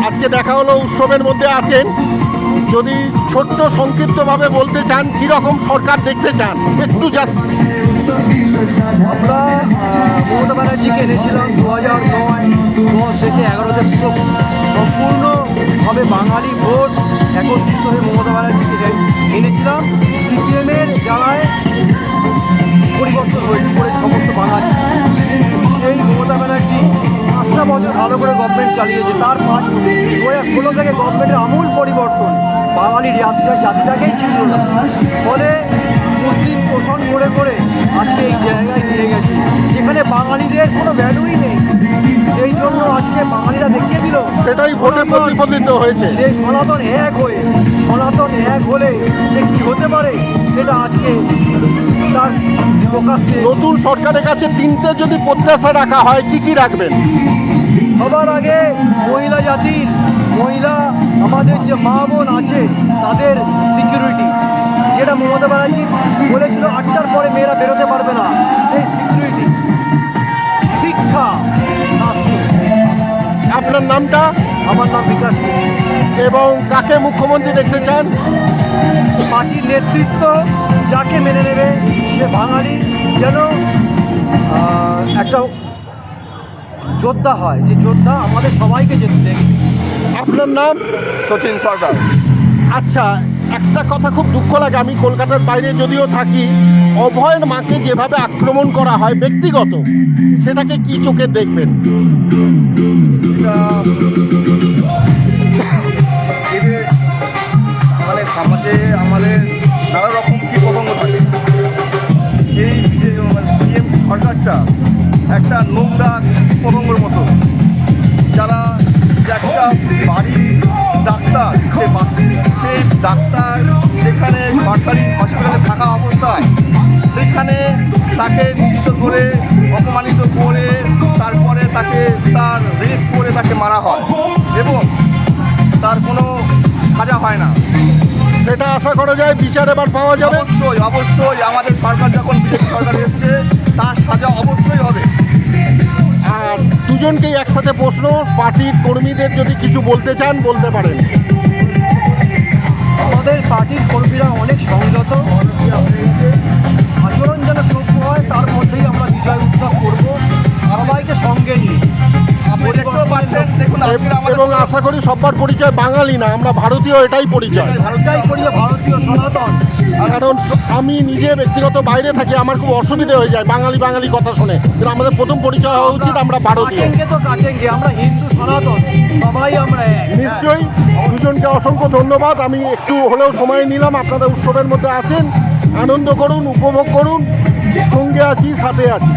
আজকে দেখা হলো উৎসবের মধ্যে আছেন, যদি ছোট্ট সংক্ষিপ্তভাবে বলতে চান কীরকম সরকার দেখতে চান একটু জাস্ট। আমরা মমতা ব্যানার্জিকে এনেছিলাম 2009-10 থেকে 11-তে পুরো সম্পূর্ণভাবে বাঙালি ভোট একত্রিত হয়ে মমতা ব্যানার্জিকে এনেছিলাম। সিপিএমের জ্বালায় পরিবর্তন হয়েছে করে সমস্ত বাঙালি। সেই মমতা ব্যানার্জি 5টা বছর ভালো করে গভর্নমেন্ট চালিয়েছে, তার 2016 থেকে গভর্নমেন্টের আমূল পরিবর্তন বাঙালির জাতিটাকেই ছিল না। ফলে মুসলিম পোষণ করে করে আজকে এই জায়গায় নিয়ে গেছে যেখানে বাঙালিদের কোনো ভ্যালুই নেই। সেই জন্য আজকে বাঙালিরা দেখিয়ে দিল সেটাই ভোটে প্রতিফলিত হয়েছে। যে সনাতন এক হলে যে কী হতে পারে সেটা আজকে তার প্রকাশ পেয়েছে। নতুন সরকারের কাছে 3টে যদি প্রত্যাশা রাখা হয় কি কি রাখবেন? সবার আগে মহিলা আমাদের যে মা বোন আছে তাদের সিকিউরিটি, যেটা মমতা ব্যানার্জি বলেছিল 8টার পরে মেয়েরা বেরোতে পারবে না, সেই সিকিউরিটি, শিক্ষা, স্বাস্থ্য। আপনার নামটা? আমার নাম বিকাশ এবং কাকে মুখ্যমন্ত্রী দেখতে চান? পার্টির নেতৃত্ব যাকে মেনে নেবে সে বাঙালি যেন একটা যোদ্ধা হয়, যে যোদ্ধা আমাদের সবাইকে যেতে দেখে। আপনার নাম? সচিন সরকার। আচ্ছা, একটা কথা খুব দুঃখ লাগে, আমি কলকাতার বাইরে যদিও থাকি, অভয়ের মাকে যেভাবে আক্রমণ করা হয় ব্যক্তিগত, সেটাকে কি চোখে দেখবেন? এটা এদের মানে সমাজে আমাদের নানা রকম কীটপতঙ্গ থাকে। এই যে টিএমসি সরকারটা একটা নোংরা কীটপতঙ্গর মতো, যারা একটা বাড়ির ডাক্তার, সেই ডাক্তার যেখানে সরকারি হসপিটালে থাকা অবস্থায় সেখানে তাকে নিষিদ্ধ করে, অপমানিত করে, তারপরে তাকে তার রেপ করে তাকে মারা হয় এবং তার কোনো সাজা হয় না। সেটা আশা করা যায় বিচার এবার পাওয়া যাবে। অবশ্যই আমাদের সরকার যখন বিজেপি সরকার এসছে তার সাজা অবশ্যই হবে। আর দুজনকেই একসাথে প্রশ্ন, পার্টির কর্মীদের যদি কিছু বলতে চান বলতে পারেন। আমাদের পার্টির কর্মীরা অনেক সংযত, আচরণ যেন সভ্য হয়, তার মধ্যেই আমরা বিজয় উৎসব করব সবাইকে সঙ্গে নিয়ে। এবং আশা করি সবার পরিচয় বাঙালি না, আমরা ভারতীয়, এটাই পরিচয়, ভারতীয় সনাতন। কারণ আমি নিজে ব্যক্তিগত বাইরে থাকি, আমার খুব অসুবিধে হয়ে যায় বাঙালি কথা শুনে, কিন্তু আমাদের প্রথম পরিচয় হওয়া উচিত আমরা ভারতীয়। আমরা হিন্দু সনাতন সবাই আমরা নিশ্চয়ই। দুজনকে অসংখ্য ধন্যবাদ। আমি একটু হলেও সময় নিলাম, আপনারা উৎসবের মধ্যে আছেন, আনন্দ করুন, উপভোগ করুন, সঙ্গে আছি, সাথে আছি।